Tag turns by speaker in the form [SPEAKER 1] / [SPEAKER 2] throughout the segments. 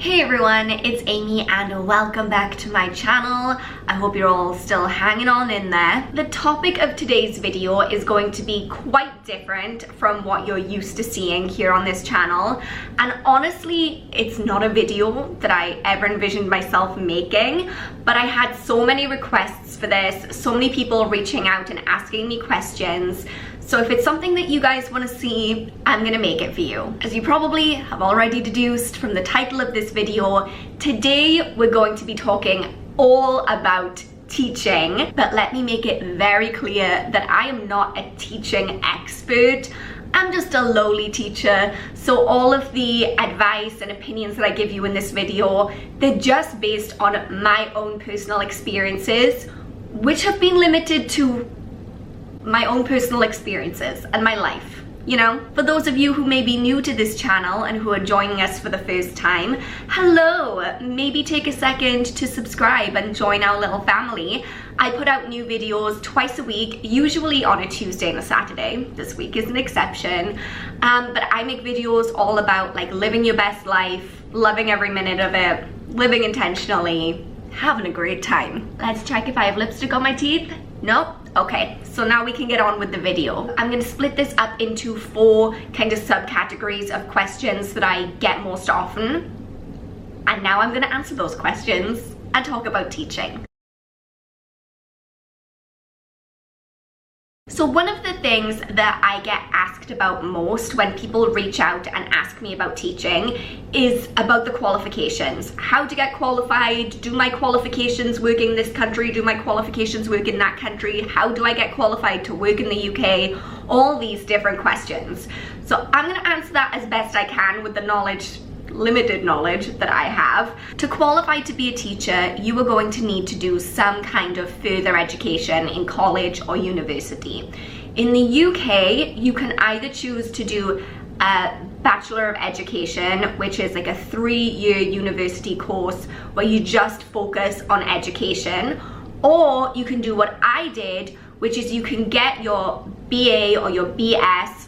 [SPEAKER 1] Hey everyone, it's Amy and welcome back to my channel. I hope you're all still hanging on in there. The topic of today's video is going to be quite different from what you're used to seeing here on this channel. And honestly, it's not a video that I ever envisioned myself making, but I had so many requests for this, so many people reaching out and asking me questions. So if it's something that you guys want to see, I'm gonna make it for you. As you probably have already deduced from the title of this video, today we're going to be talking all about teaching, but let me make it very clear that I am not a teaching expert. I'm just a lowly teacher, so all of the advice and opinions that I give you in this video, they're just based on my own personal experiences, which have been limited to my own personal experiences and my life. You know, for those of you who may be new to this channel and who are joining us for the first time, hello! Maybe take a second to subscribe and join our little family. I put out new videos twice a week, usually on a Tuesday and a Saturday. This week is an exception. But I make videos all about like living your best life, loving every minute of it, living intentionally, having a great time. Let's check if I have lipstick on my teeth. Nope. Okay, so now we can get on with the video. I'm going to split this up into 4 kind of subcategories of questions that I get most often. And now I'm going to answer those questions and talk about teaching. So one of the things that I get asked about most when people reach out and ask me about teaching is about the qualifications. How to get qualified? Do my qualifications work in this country? Do my qualifications work in that country? How do I get qualified to work in the UK? All these different questions. So I'm going to answer that as best I can with the limited knowledge that I have. To qualify to be a teacher, you are going to need to do some kind of further education in college or university. In the UK, you can either choose to do a Bachelor of Education, which is like a 3-year university course where you just focus on education, or you can do what I did, which is you can get your BA or your BS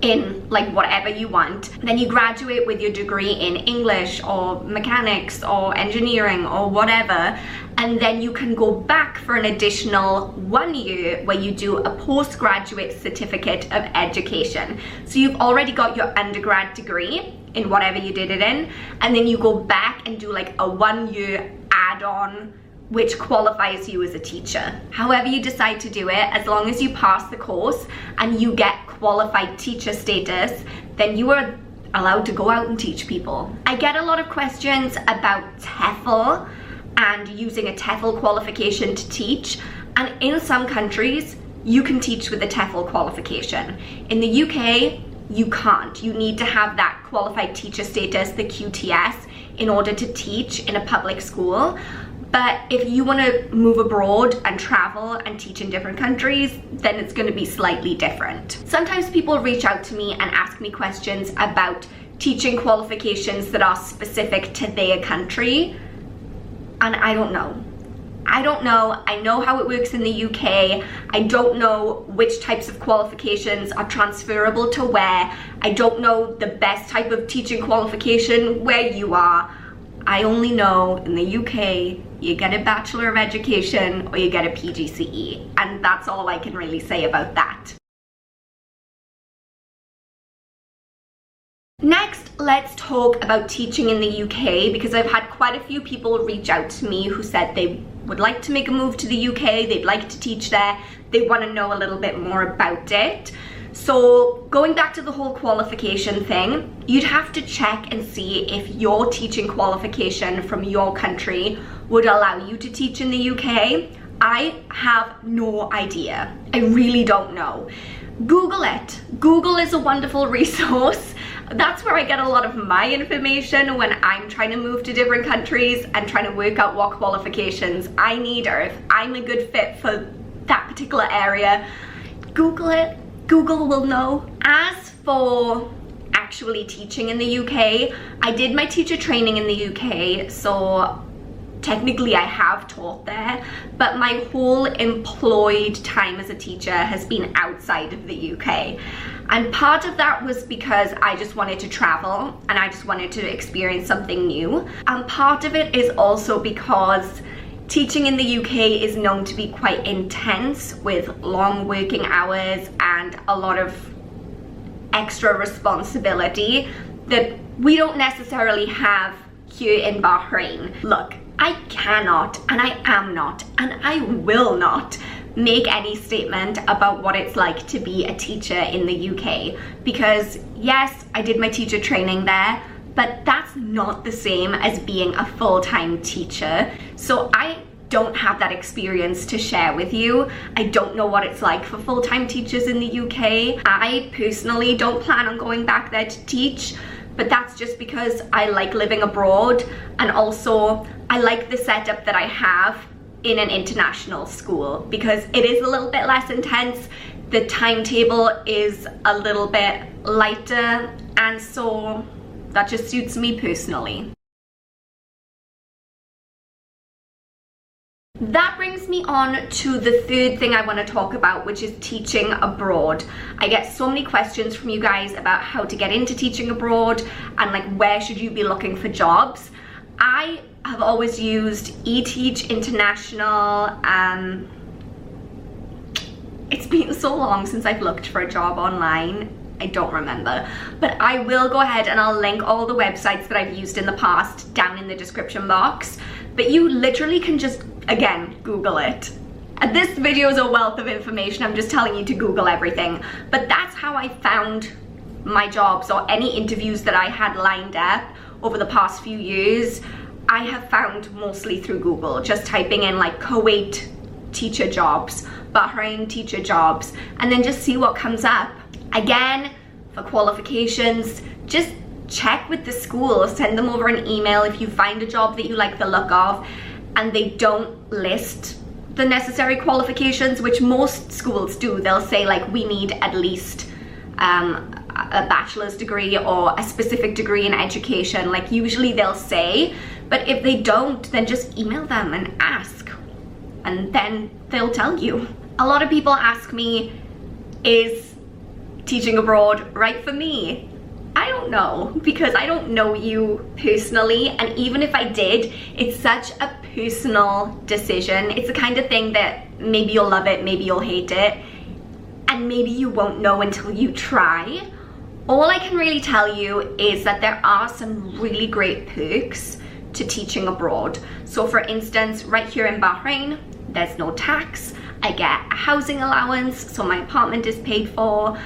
[SPEAKER 1] in like whatever you want. Then you graduate with your degree in English or mechanics or engineering or whatever, and then you can go back for an additional 1 year where you do a postgraduate certificate of education. So you've already got your undergrad degree in whatever you did it in, and then you go back and do like a 1-year add-on which qualifies you as a teacher. However you decide to do it, as long as you pass the course and you get qualified teacher status, then you are allowed to go out and teach people. I get a lot of questions about TEFL and using a TEFL qualification to teach, and in some countries you can teach with a TEFL qualification. In the UK, you can't. You need to have that qualified teacher status, the QTS, in order to teach in a public school. But if you want to move abroad and travel and teach in different countries, then it's going to be slightly different. Sometimes people reach out to me and ask me questions about teaching qualifications that are specific to their country, and I don't know. I don't know. I know how it works in the UK. I don't know which types of qualifications are transferable to where. I don't know the best type of teaching qualification where you are. I only know in the UK, you get a Bachelor of Education or you get a PGCE, and that's all I can really say about that. Next, let's talk about teaching in the UK, because I've had quite a few people reach out to me who said they would like to make a move to the UK, they'd like to teach there, they want to know a little bit more about it. So going back to the whole qualification thing, you'd have to check and see if your teaching qualification from your country would allow you to teach in the UK. I have no idea. I really don't know. Google it. Google is a wonderful resource. That's where I get a lot of my information when I'm trying to move to different countries and trying to work out what qualifications I need, or if I'm a good fit for that particular area. Google it. Google will know. As for actually teaching in the UK, I did my teacher training in the UK, so technically I have taught there, but my whole employed time as a teacher has been outside of the UK. And part of that was because I just wanted to travel and I just wanted to experience something new. And part of it is also because teaching in the UK is known to be quite intense with long working hours and a lot of extra responsibility that we don't necessarily have here in Bahrain. Look, I cannot, and I am not, and I will not make any statement about what it's like to be a teacher in the UK, because yes, I did my teacher training there, but that's not the same as being a full-time teacher. So I don't have that experience to share with you. I don't know what it's like for full-time teachers in the UK. I personally don't plan on going back there to teach, but that's just because I like living abroad, and also I like the setup that I have in an international school because it is a little bit less intense, the timetable is a little bit lighter, and so that just suits me personally. That brings me on to the third thing I want to talk about, which is teaching abroad. I get so many questions from you guys about how to get into teaching abroad and like where should you be looking for jobs. I have always used eTeach International. It's been so long since I've looked for a job online, I don't remember, but I will go ahead and I'll link all the websites that I've used in the past down in the description box. But you literally can just, again, Google it. This video is a wealth of information, I'm just telling you to Google everything. But that's how I found my jobs, or any interviews that I had lined up over the past few years, I have found mostly through Google, just typing in like Kuwait teacher jobs, Bahrain teacher jobs, and then just see what comes up. Again, for qualifications, just check with the school, send them over an email if you find a job that you like the look of and they don't list the necessary qualifications, which most schools do. They'll say like, we need at least a bachelor's degree or a specific degree in education, like usually they'll say, but if they don't, then just email them and ask, and then they'll tell you. A lot of people ask me, is teaching abroad right for me? I don't know, because I don't know you personally, and even if I did, it's such a personal decision. It's the kind of thing that maybe you'll love it, maybe you'll hate it, and maybe you won't know until you try. All I can really tell you is that there are some really great perks to teaching abroad. So for instance, right here in Bahrain, there's no tax. I get a housing allowance, so my apartment is paid for.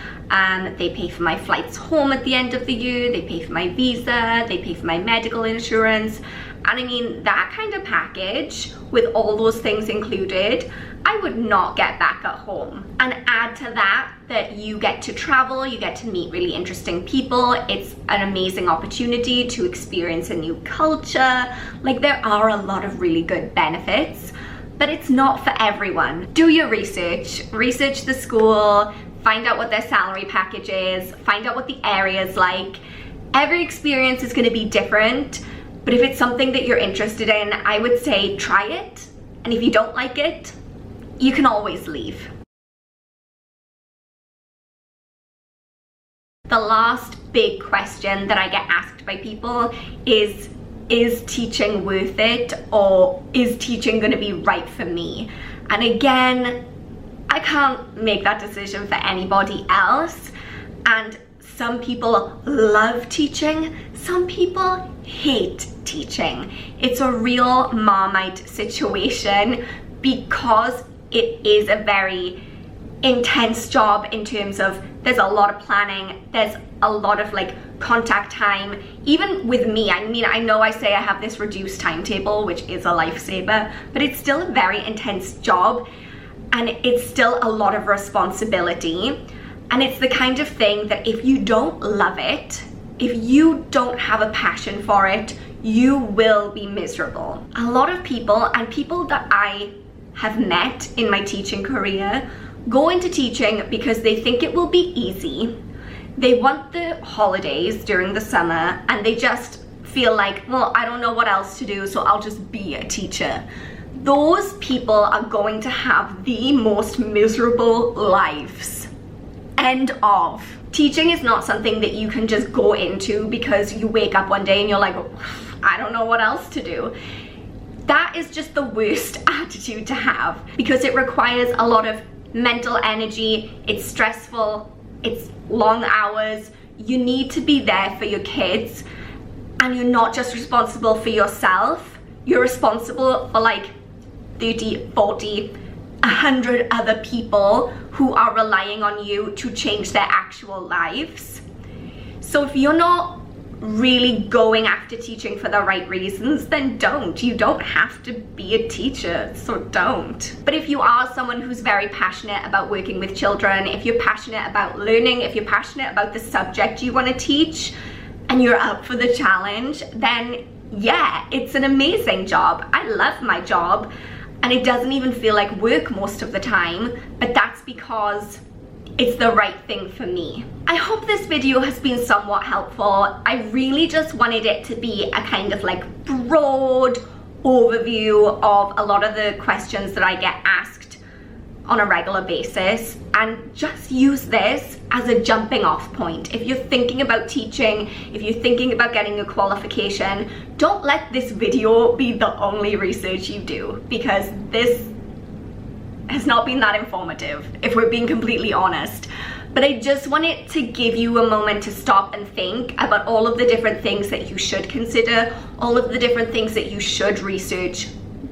[SPEAKER 1] They pay for my flights home at the end of the year, they pay for my visa, they pay for my medical insurance. And I mean, that kind of package with all those things included, I would not get back at home. And add to that, that you get to travel, you get to meet really interesting people. It's an amazing opportunity to experience a new culture. Like, there are a lot of really good benefits, but it's not for everyone. Do your research, research the school, find out what their salary package is, find out what the area is like. Every experience is gonna be different, but if it's something that you're interested in, I would say try it. And if you don't like it, you can always leave. The last big question that I get asked by people is teaching worth it, or is teaching gonna be right for me? And again, I can't make that decision for anybody else. And some people love teaching, some people hate teaching. It's a real Marmite situation because it is a very intense job in terms of there's a lot of planning, there's a lot of like contact time. Even with me, I mean, I know I say I have this reduced timetable, which is a lifesaver, but it's still a very intense job and it's still a lot of responsibility. And it's the kind of thing that if you don't love it, if you don't have a passion for it, you will be miserable. A lot of people, and people that I have met in my teaching career, go into teaching because they think it will be easy. They want the holidays during the summer and they just feel like, well, I don't know what else to do, so I'll just be a teacher. Those people are going to have the most miserable lives. End of. Teaching is not something that you can just go into because you wake up one day and you're like, I don't know what else to do. That is just the worst attitude to have because it requires a lot of mental energy, it's stressful, it's long hours, you need to be there for your kids, and you're not just responsible for yourself, you're responsible for like 30, 40, 100 other people who are relying on you to change their actual lives. So if you're not really going after teaching for the right reasons, then don't. You don't have to be a teacher, so don't. But if you are someone who's very passionate about working with children, if you're passionate about learning, if you're passionate about the subject you want to teach, and you're up for the challenge, then yeah, it's an amazing job. I love my job, and it doesn't even feel like work most of the time, but that's because it's the right thing for me. I hope this video has been somewhat helpful. I really just wanted it to be a kind of like broad overview of a lot of the questions that I get asked on a regular basis, and just use this as a jumping off point. If you're thinking about teaching, if you're thinking about getting a qualification, don't let this video be the only research you do, because this has not been that informative, if we're being completely honest. But I just wanted to give you a moment to stop and think about all of the different things that you should consider, all of the different things that you should research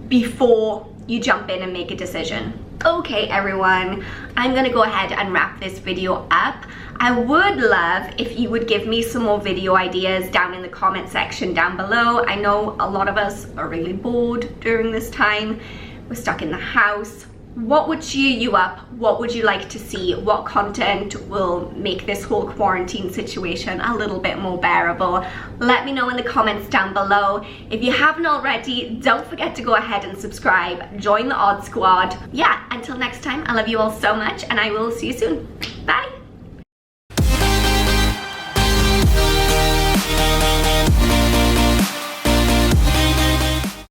[SPEAKER 1] before you jump in and make a decision. Okay everyone, I'm gonna go ahead and wrap this video up. I would love if you would give me some more video ideas down in the comment section down below. I know a lot of us are really bored during this time. We're stuck in the house. What would cheer you up? What would you like to see? What content will make this whole quarantine situation a little bit more bearable? Let me know in the comments down below. If you haven't already, don't forget to go ahead and subscribe. Join the Odd Squad. Yeah, until next time, I love you all so much, and I will see you soon. Bye.